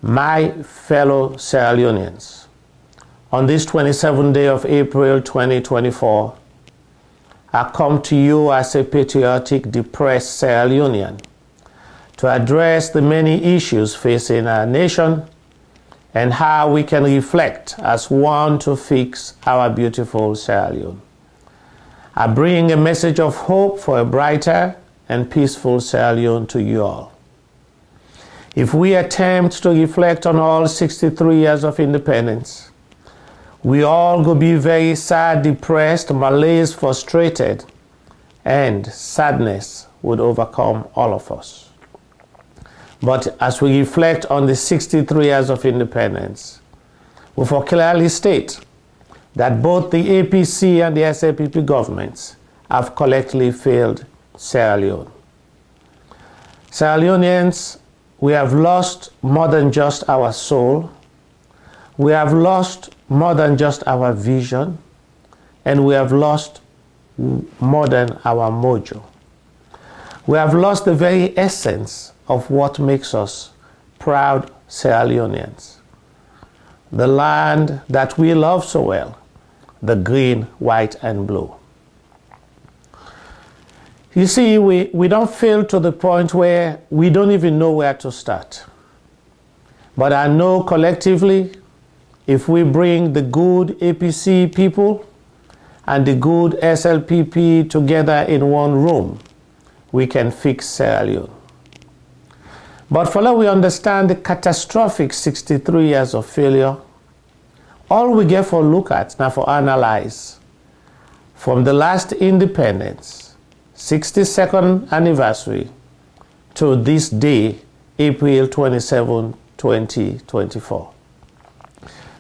My fellow Sierra Leoneans, on this 27th day of April 2024, I come to you as a patriotic, depressed Sierra Leonean to address the many issues facing our nation and how we can reflect as one to fix our beautiful Sierra Leone. I bring a message of hope for a brighter and peaceful Sierra Leone to you all. If we attempt to reflect on all 63 years of independence, we all will be very sad, depressed, malaise, frustrated, and sadness would overcome all of us. But as we reflect on the 63 years of independence, we will clearly state that both the APC and the SLPP governments have collectively failed Sierra Leone. Sierra Leoneans, we have lost more than just our soul. We have lost more than just our vision. And we have lost more than our mojo. We have lost the very essence of what makes us proud Sierra Leoneans. The land that we love so well, the green, white, and blue. You see, we don't fail to the point where we don't even know where to start. But I know collectively, if we bring the good APC people and the good SLPP together in one room, we can fix Sierra Leone. But for that we understand the catastrophic 63 years of failure, all we get for look at, now for analyze, from the last independence, 62nd anniversary to this day, April 27, 2024.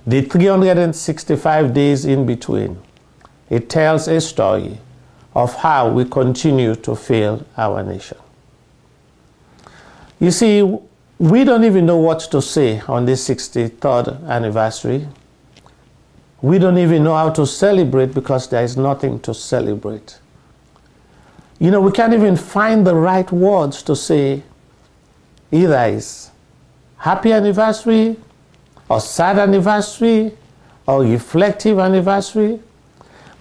The 365 days in between, it tells a story of how we continue to fail our nation. You see, we don't even know what to say on this 63rd anniversary. We don't even know how to celebrate because there is nothing to celebrate. You know, we can't even find the right words to say either is happy anniversary or sad anniversary or reflective anniversary.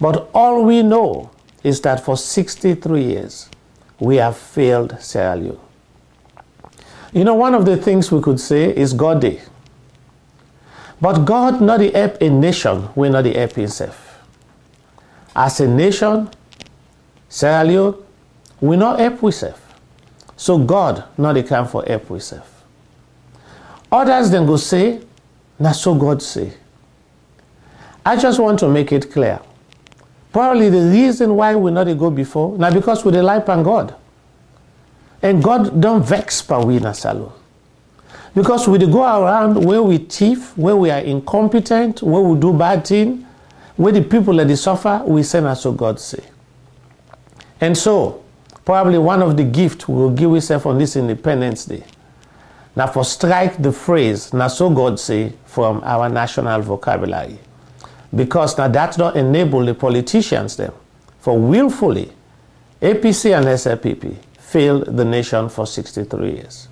But all we know is that for 63 years, we have failed Sierra Leone. You know, one of the things we could say is God Day. But God not the help a nation, we not the help himself. As a nation, Sierra Leone, we not help ourselves. So God not the come for help ourselves. Others then go say, na so God say. I just want to make it clear. Probably the reason why we not go before, now because we rely upon God. And God don't vex per we na salon. Because we go around where we thief, where we are incompetent, where we do bad things, where the people that they suffer, we say na so God say. And so, probably one of the gifts we will give ourselves on this Independence Day. Now for strike the phrase, na so God say, from our national vocabulary. Because now that don't enable the politicians them, for willfully, APC and SLPP failed the nation for 63 years.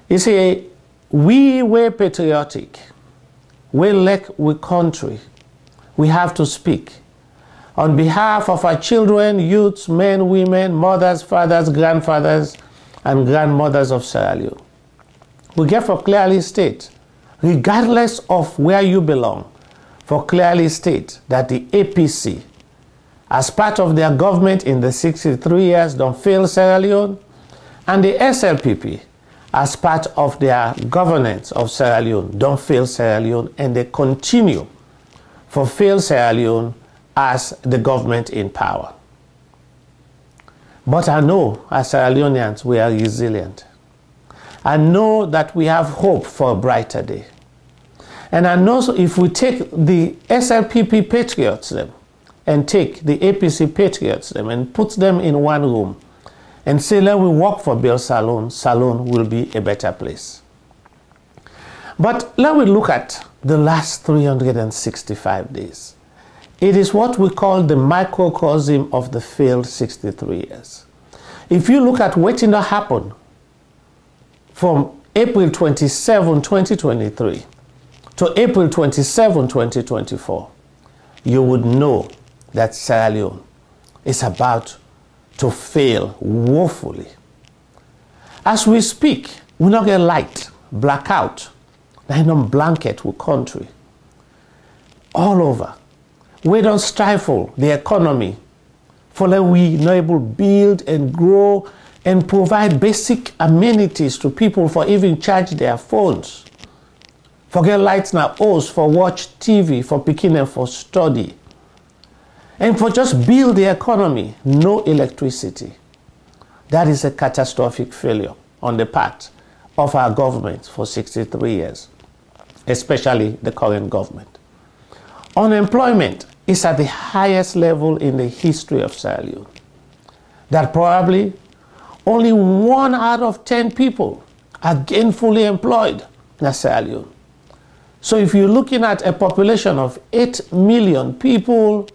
You see, we were patriotic. We like we country. We have to speak. On behalf of our children, youths, men, women, mothers, fathers, grandfathers, and grandmothers of Sierra Leone. We get for clearly state, regardless of where you belong, for clearly state that the APC, as part of their government in the 63 years, don't fail Sierra Leone, and the SLPP, as part of their governance of Sierra Leone, don't fail Sierra Leone, and they continue for fail Sierra Leone as the government in power. But I know, as Sierra Leoneans, we are resilient. I know that we have hope for a brighter day. And I know if we take the SLPP patriots them, and take the APC patriots them, and put them in one room, and say, let we work for Bill Salon, Salon will be a better place. But let me look at the last 365 days. It is what we call the microcosm of the failed 63 years. If you look at what did not happen from April 27, 2023 to April 27, 2024, you would know that Sierra Leone is about to fail woefully. As we speak, we not get light, blackout, like no blanket with country. All over. We don't stifle the economy for that we not able to build and grow and provide basic amenities to people for even charge their phones. For get lights now, holes for watch TV, for picking and for study. And for just build the economy, no electricity. That is a catastrophic failure on the part of our government for 63 years, especially the current government. Unemployment is at the highest level in the history of Sierra Leone. That probably only 1 out of 10 people are gainfully employed in Sierra Leone. So if you're looking at a population of 8 million people,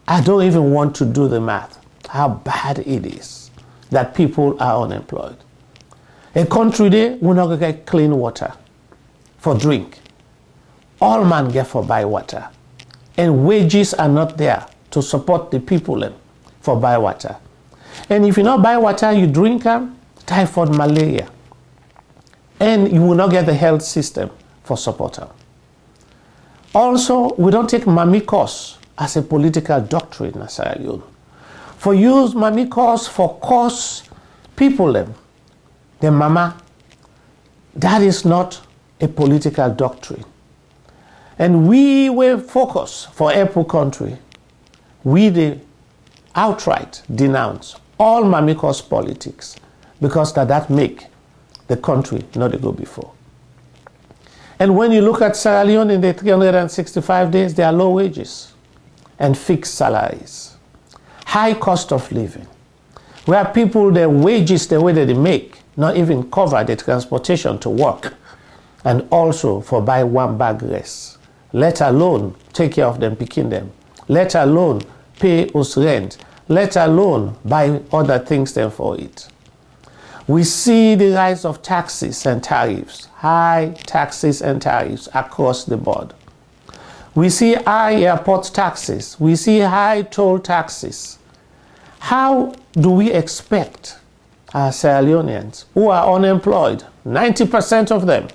I don't even want to do the math, how bad it is that people are unemployed. A country there will not get clean water for drink. All man get for buy water. And wages are not there to support the people for buy water. And if you not buy water, you drink typhoid, malaria. And you will not get the health system for support them. Also, we don't take mamikos as a political doctrine in Sierra Leone. For use mamikos for cause people the mama, that is not a political doctrine. And we will focus for Apple country. We outright denounce all mamikos politics because that make the country not to go before. And when you look at Sierra Leone in the 365 days, there are low wages and fixed salaries, high cost of living, where people, their wages, the way that they make, not even cover the transportation to work, and also for buy one bag rice, let alone take care of them, picking them, let alone pay us rent, let alone buy other things then for it. We see the rise of taxes and tariffs, high taxes and tariffs across the board. We see high airport taxes. We see high toll taxes. How do we expect our Sierra Leoneans who are unemployed, 90% of them,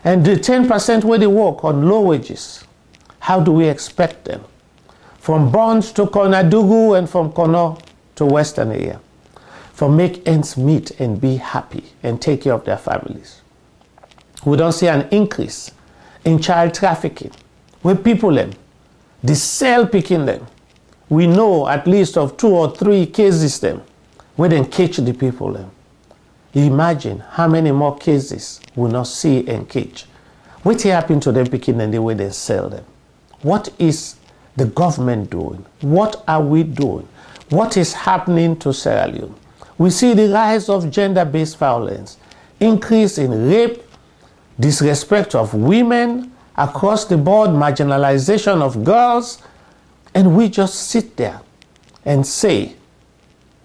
and the 10% where they work on low wages, how do we expect them from Bonds to Konadugu and from Kono to Western area for make ends meet and be happy and take care of their families? We don't see an increase in child trafficking where people they sell picking them. We know at least of 2 or 3 cases where they catch the people Imagine how many more cases we not see and catch. What happened to them picking and the way they sell them? What is the government doing? What are we doing? What is happening to Sierra Leone? We see the rise of gender-based violence, increase in rape, disrespect of women across the board, marginalization of girls, and we just sit there and say,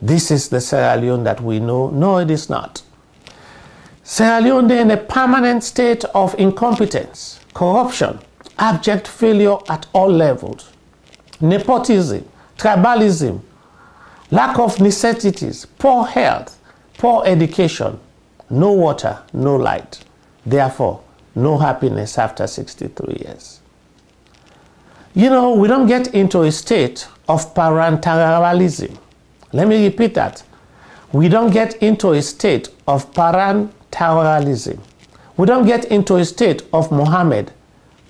this is the Sierra Leone that we know. No, it is not. Sierra Leone is in a permanent state of incompetence, corruption, abject failure at all levels, nepotism, tribalism, lack of necessities, poor health, poor education, no water, no light. Therefore, no happiness after 63 years. You know, we don't get into a state of parentalalism. Let me repeat that. We don't get into a state of parentalalism. We don't get into a state of Mohammed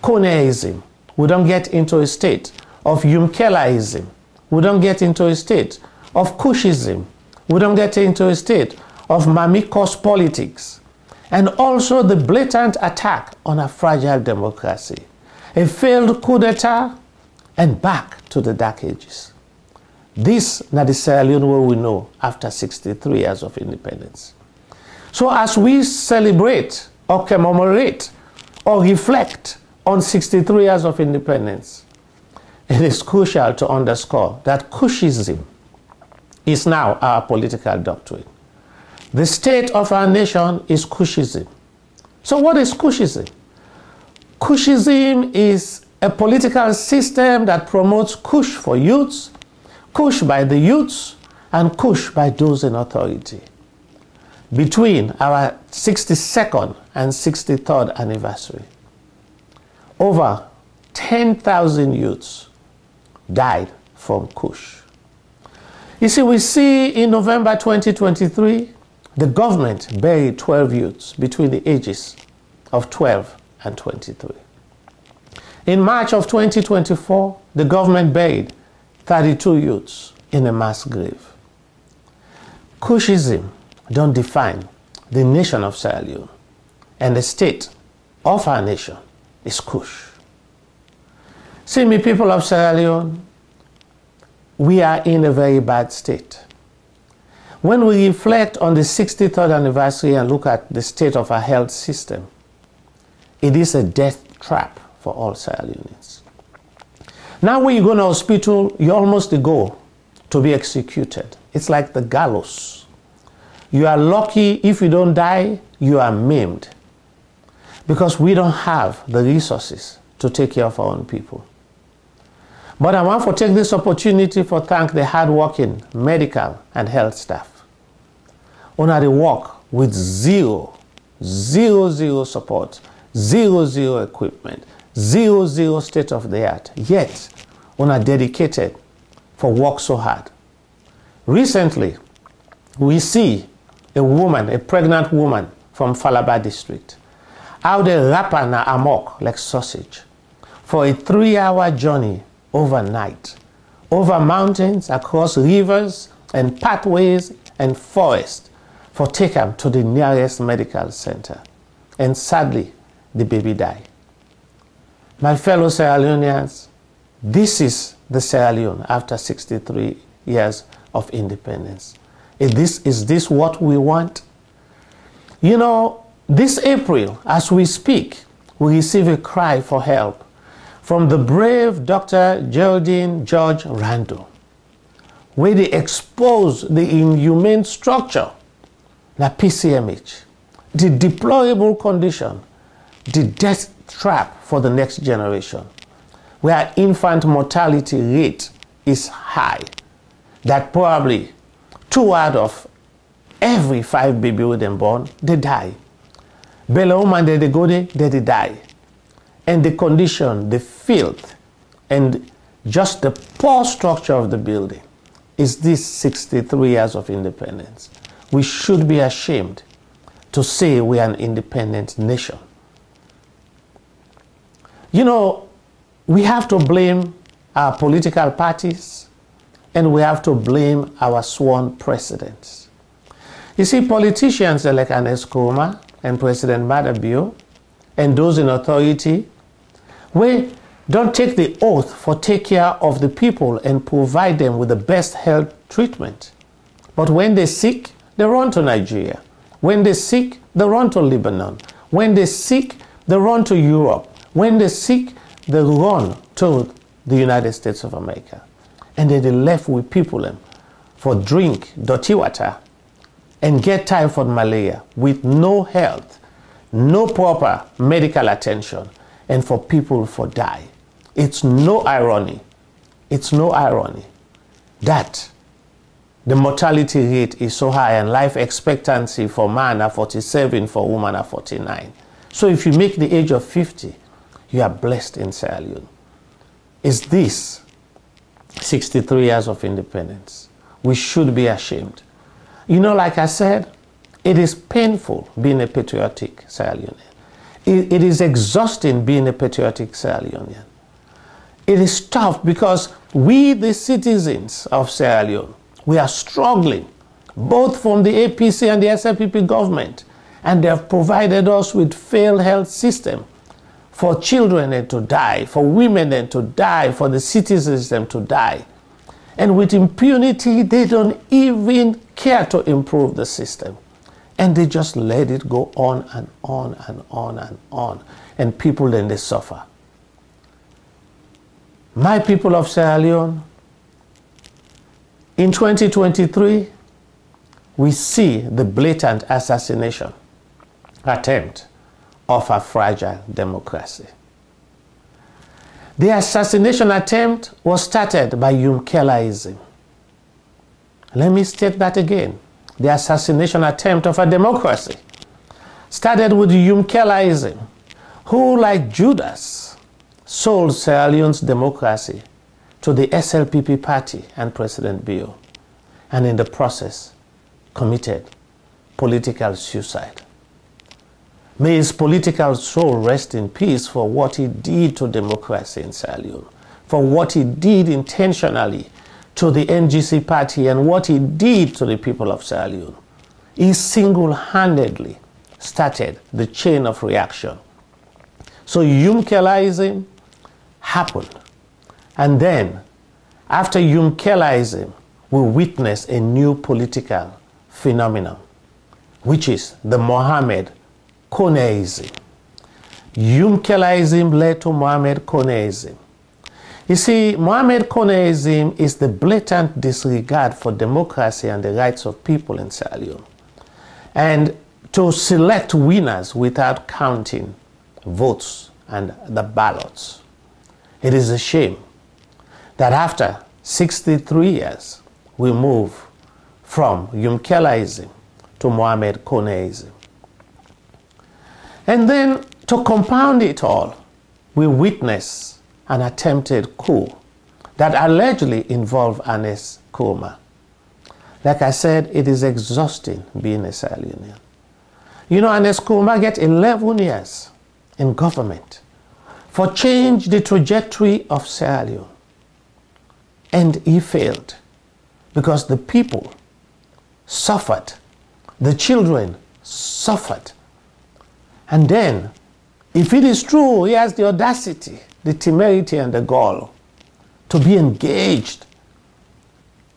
Koneism. We don't get into a state of Yumkelaism. We don't get into a state of Kushism. We don't get into a state of mamikos politics. And also the blatant attack on a fragile democracy. A failed coup d'etat and back to the dark ages. This is the Sierra Leone where we know after 63 years of independence. So as we celebrate or commemorate or reflect on 63 years of independence, it is crucial to underscore that Kushism is now our political doctrine. The state of our nation is Cushism. So what is Cushism? Cushism is a political system that promotes Cush for youths, Cush by the youths, and Cush by those in authority. Between our 62nd and 63rd anniversary, over 10,000 youths died from Cush. You see, we see in November 2023, the government buried 12 youths between the ages of 12 and 23. In March of 2024, the government buried 32 youths in a mass grave. Cushism don't define the nation of Sierra Leone, and the state of our nation is Cush. See me, people of Sierra Leone, we are in a very bad state. When we reflect on the 63rd anniversary and look at the state of our health system, it is a death trap for all Sierra Leoneans. Now when you go to hospital, you almost go to be executed. It's like the gallows. You are lucky if you don't die, you are maimed. Because we don't have the resources to take care of our own people. But I want to take this opportunity to thank the hardworking medical and health staff. Una they work with zero support, zero equipment, zero state of the art. Yet, una dedicated for work so hard. Recently, we see a woman, a pregnant woman from Falaba district, how they wrap her amok like sausage for a 3-hour journey overnight, over mountains, across rivers and pathways and forests for take her to the nearest medical center. And sadly, the baby died. My fellow Sierra Leoneans, this is the Sierra Leone after 63 years of independence. Is this what we want? You know, this April, as we speak, we receive a cry for help from the brave Dr. Geraldine George Randall, where they expose the inhumane structure, the PCMH, the deplorable condition, the death trap for the next generation, where infant mortality rate is high, that probably 2 out of every 5 baby with them born, they die. Bella woman, they go there, they die. And the condition, the filth, and just the poor structure of the building is this 63 years of independence. We should be ashamed to say we are an independent nation. You know, we have to blame our political parties, and we have to blame our sworn presidents. You see, politicians like Ernest Koroma and President Madabio and those in authority, we don't take the oath for take care of the people and provide them with the best health treatment. But when they're sick, they run to Nigeria. When they're sick, they run to Lebanon. When they're sick, they run to Europe. When they're sick, they run to the United States of America. And then they're left with people for drink dirty water and get typhoid malaria with no health, no proper medical attention, and for people for die. It's no irony that the mortality rate is so high and life expectancy for man are 47, for woman are 49. So if you make the age of 50, you are blessed in Sierra Leone. Is this 63 years of independence? We should be ashamed. You know, like I said, it is painful being a patriotic Sierra Leonean. It is exhausting being a patriotic Sierra Leonean. It is tough because we, the citizens of Sierra Leone, we are struggling, both from the APC and the SLPP government, and they have provided us with failed health system for children to die, for women to die, for the citizens to die. And with impunity, they don't even care to improve the system. And they just let it go on and on and on and on. And people then they suffer. My people of Sierra Leone, in 2023, we see the blatant assassination attempt of a fragile democracy. The assassination attempt was started by Junckeraism. Let me state that again. The assassination attempt of a democracy started with Junckeraism, who, like Judas, sold Sierra Leone's democracy to the SLPP party and President Bio, and in the process committed political suicide. May his political soul rest in peace for what he did to democracy in Sierra Leone, for what he did intentionally to the NGC party and what he did to the people of Sierra Leone. He single-handedly started the chain of reaction. So Junckeraism happened. And then, after Junckeraism, we witness a new political phenomenon, which is the Mohamed Koneism. Junckeraism led to Mohamed Koneism. You see, Mohamed Koneism is the blatant disregard for democracy and the rights of people in Sierra Leone, and to select winners without counting votes and the ballots. It is a shame that after 63 years, we move from Junckeraism to Mohamed Koneism. And then, to compound it all, we witness an attempted coup that allegedly involved Ernest Kouma. Like I said, it is exhausting being a Sierra Leonean. You know, Ernest Kouma get 11 years in government for change the trajectory of Sierra Leone. And he failed because the people suffered, the children suffered. And then, if it is true, he has the audacity, the temerity, and the gall to be engaged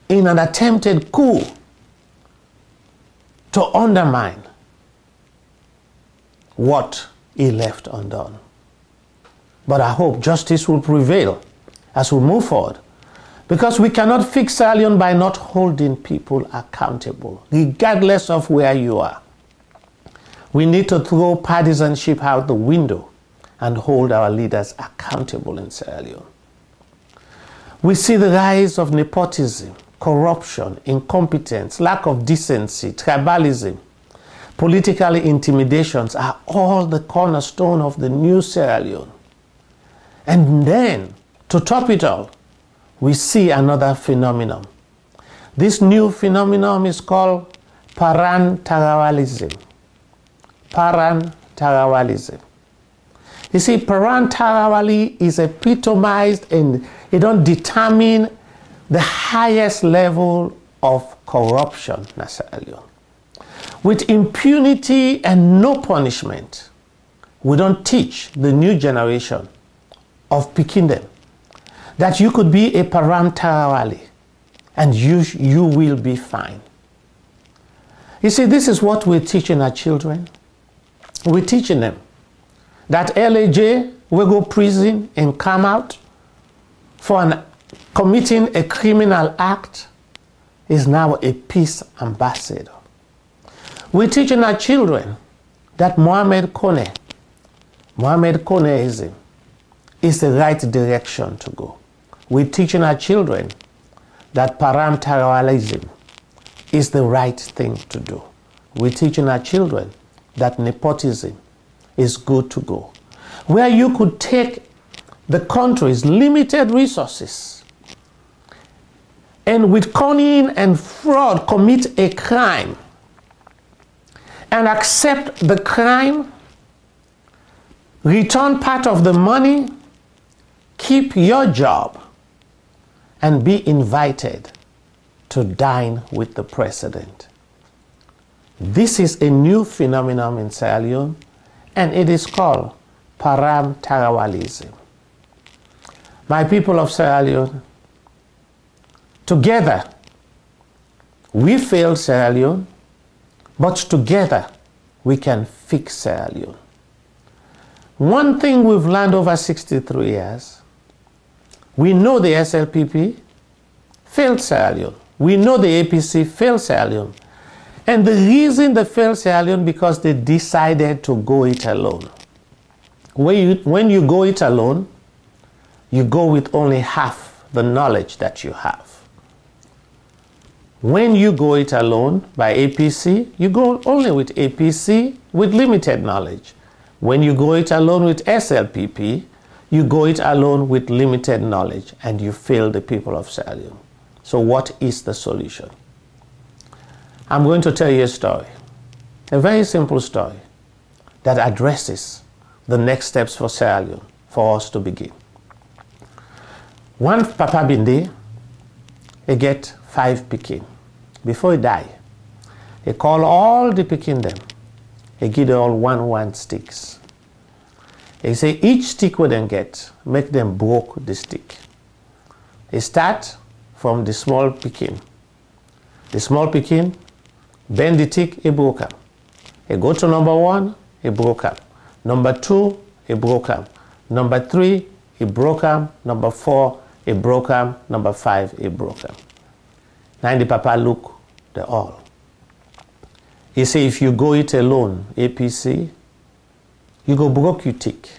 in an attempted coup to undermine what he left undone. But I hope justice will prevail as we move forward, because we cannot fix Sierra Leone by not holding people accountable, regardless of where you are. We need to throw partisanship out the window and hold our leaders accountable in Sierra Leone. We see the rise of nepotism, corruption, incompetence, lack of decency, tribalism, political intimidations are all the cornerstone of the new Sierra Leone. And then, to top it all, we see another phenomenon. This new phenomenon is called Paran-Tarawalism. Paran-Tarawalism. You see, Paran-Tarawali is epitomized and it don't determine the highest level of corruption in Sierra Leone. With impunity and no punishment, we don't teach the new generation of Pikindem that you could be a Paran-Tarawali and you will be fine. You see, this is what we're teaching our children. We're teaching them that LAJ will go prison and come out for committing a criminal act is now a peace ambassador. We're teaching our children that Mohamed Koneism is the right direction to go. We're teaching our children that Paran-Tarawalism is the right thing to do. We're teaching our children that nepotism is good to go. Where you could take the country's limited resources and with cunning and fraud commit a crime and accept the crime, return part of the money, keep your job, and be invited to dine with the president. This is a new phenomenon in Sierra Leone, and it is called Paran-Tarawalism. My people of Sierra Leone, together we failed Sierra Leone, but together we can fix Sierra Leone. One thing we've learned over 63 years, we know the SLPP failed Sierra Leone. We know the APC failed Sierra Leone. And the reason they failed Sierra Leone because they decided to go it alone. When you go it alone, you go with only half the knowledge that you have. When you go it alone by APC, you go only with APC with limited knowledge. When you go it alone with SLPP, you go it alone with limited knowledge and you fail the people of Sierra Leone. So what is the solution? I'm going to tell you a story, a very simple story that addresses the next steps for Sierra Leone for us to begin. One Papa Binde, he get 5 pikin. Before he die, he call all the pikin them. He give them all one sticks. He say each stick we them get, make them broke the stick. He start from the small pikin. The small pikin bend the stick, he broke am. He go to number 1, he broke am. Number 2, he broke am. Number 3, he broke am. Number 4, he broke am. Number 5, he broke am. Now the Papa look the all. He say if you go it alone, APC, you go broke your tick.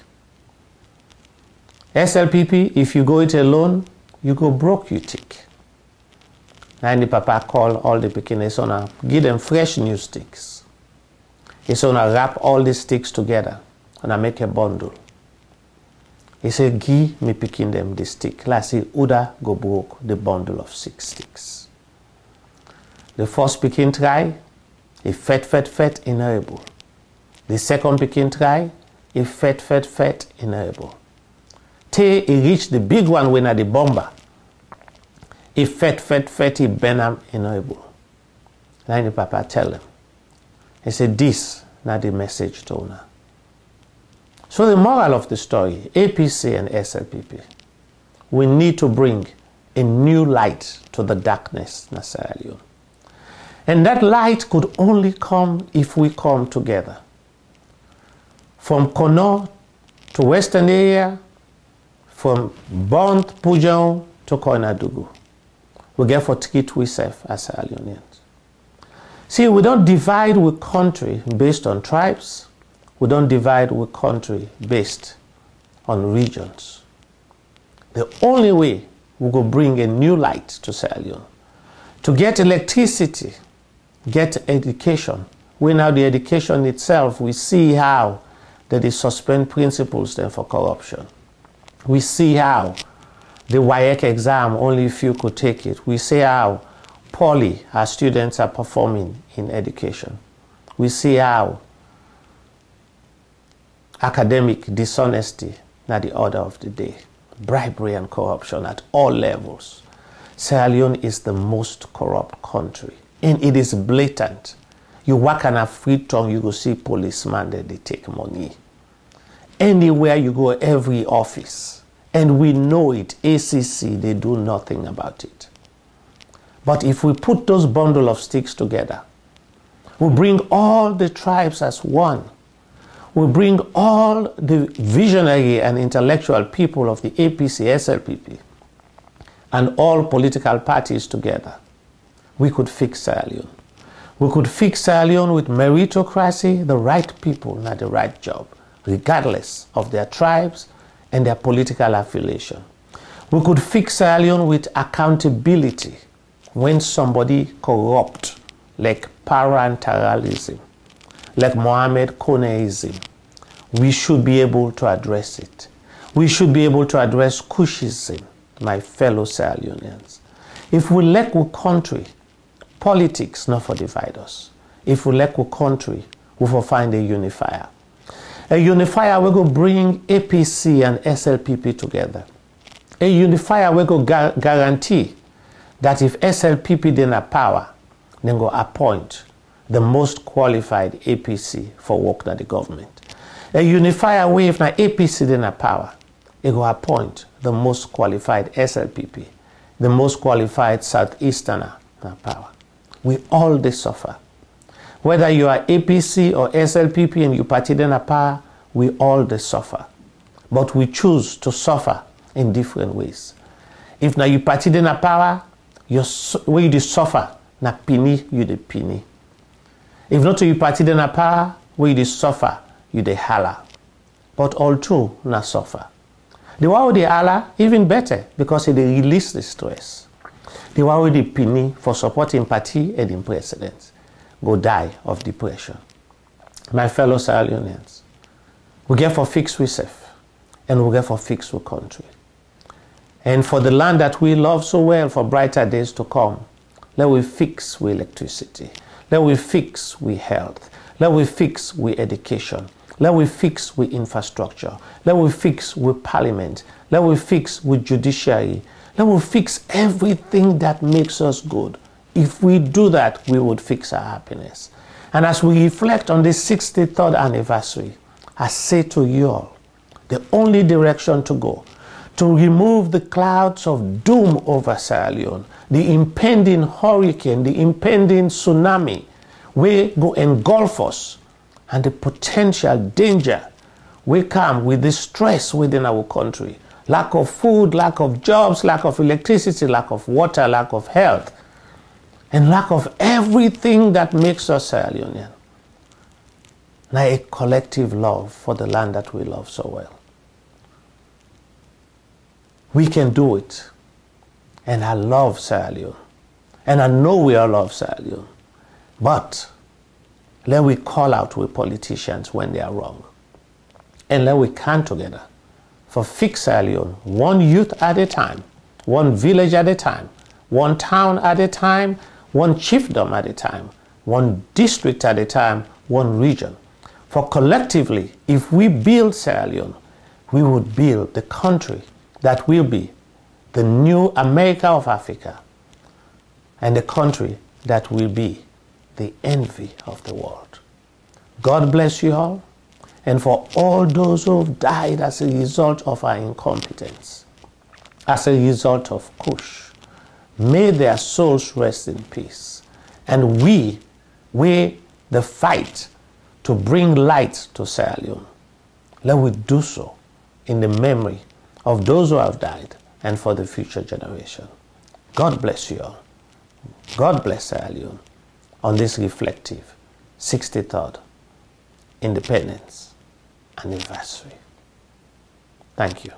SLPP, if you go it alone, you go broke your tick. Now the Papa call all the pikin, he's gonna give them fresh new sticks. He's gonna wrap all the sticks together and I make a bundle. He said, give me pikin them the stick. Like say, Uda go broke the bundle of 6 sticks. The first pikin try, he fet, inable. The second pikin try, he fet, inable. Till he reach the big one when at the bomber. He fet, he benam, inable. Then the Papa tell him. He said, this not the message to una. So the moral of the story, APC and SLPP, we need to bring a new light to the darkness in Sierra Leone. And that light could only come if we come together. From Kono to Western area, from Bont, Pujan to Koinadugu. We get for treat we serve as Sierra Leoneans. See, we don't divide with country based on tribes. We don't divide with country based on regions. The only way we will bring a new light to Sierra Leone, to get electricity, get education. We now the education itself, we see how that they suspend principles then for corruption. We see how the WAEC exam, only if you could take it. We see how poorly our students are performing in education. We see how academic dishonesty at the order of the day, bribery and corruption at all levels. Sierra Leone is the most corrupt country, and it is blatant. You walk on a free tongue, you go see policemen that they take money. Anywhere you go, every office, and we know it, ACC, they do nothing about it. But if we put those bundle of sticks together, we bring all the tribes as one. We bring all the visionary and intellectual people of the APC, SLPP, and all political parties together. We could fix Sierra Leone. We could fix Sierra Leone with meritocracy, the right people, not the right job, regardless of their tribes and their political affiliation. We could fix Sierra Leone with accountability when somebody corrupt, like parenteralism, like Mohammed Koneism. We should be able to address it. We should be able to address Cushism, my fellow Sierra Leoneans. If we lack a country, politics not for divide us. If we lack a country, we will find a unifier. A unifier will go bring APC and SLPP together. A unifier will go guarantee that if SLPP then have power, then go appoint the most qualified APC for work at the government. A unifier way if na APC then have power, it go appoint the most qualified SLPP, the most qualified Southeasterner na power. We all they suffer. Whether you are APC or SLPP and you party then have power, we all they suffer. But we choose to suffer in different ways. If now you party then have power, where you suffer, na pini you the pini. If not to you party then a power, where you suffer, you dey holler. But all true, not suffer. The one with the holler, even better, because they release the stress. The one with the penny for supporting party and in president go die of depression. My fellow Sierra Leoneans, we get for fix we safe, and we get for fix we country. And for the land that we love so well for brighter days to come, let we fix we electricity. Let we fix we health. Let we fix we education. Let we fix we infrastructure. Let we fix we parliament. Let we fix we judiciary. Let we fix everything that makes us good. If we do that, we would fix our happiness. And as we reflect on this 63rd anniversary, I say to you all, the only direction to go, to remove the clouds of doom over Sierra Leone, the impending hurricane, the impending tsunami, will go engulf us, and the potential danger will come with the stress within our country. Lack of food, lack of jobs, lack of electricity, lack of water, lack of health, and lack of everything that makes us Sierra Leonean. Now a collective love for the land that we love so well. We can do it. And I love Sierra Leone. And I know we all love Sierra Leone. But let we call out with politicians when they are wrong. And let we come together for fix Sierra Leone, one youth at a time, one village at a time, one town at a time, one chiefdom at a time, one district at a time, one region. For collectively, if we build Sierra Leone, we would build the country that will be the new America of Africa, and the country that will be the envy of the world. God bless you all, and for all those who have died as a result of our incompetence, as a result of Kush, may their souls rest in peace. And we the fight to bring light to Sierra Leone, let we do so in the memory of those who have died and for the future generation. God bless you all. God bless Sierra Leone on this reflective 63rd Independence Anniversary. Thank you.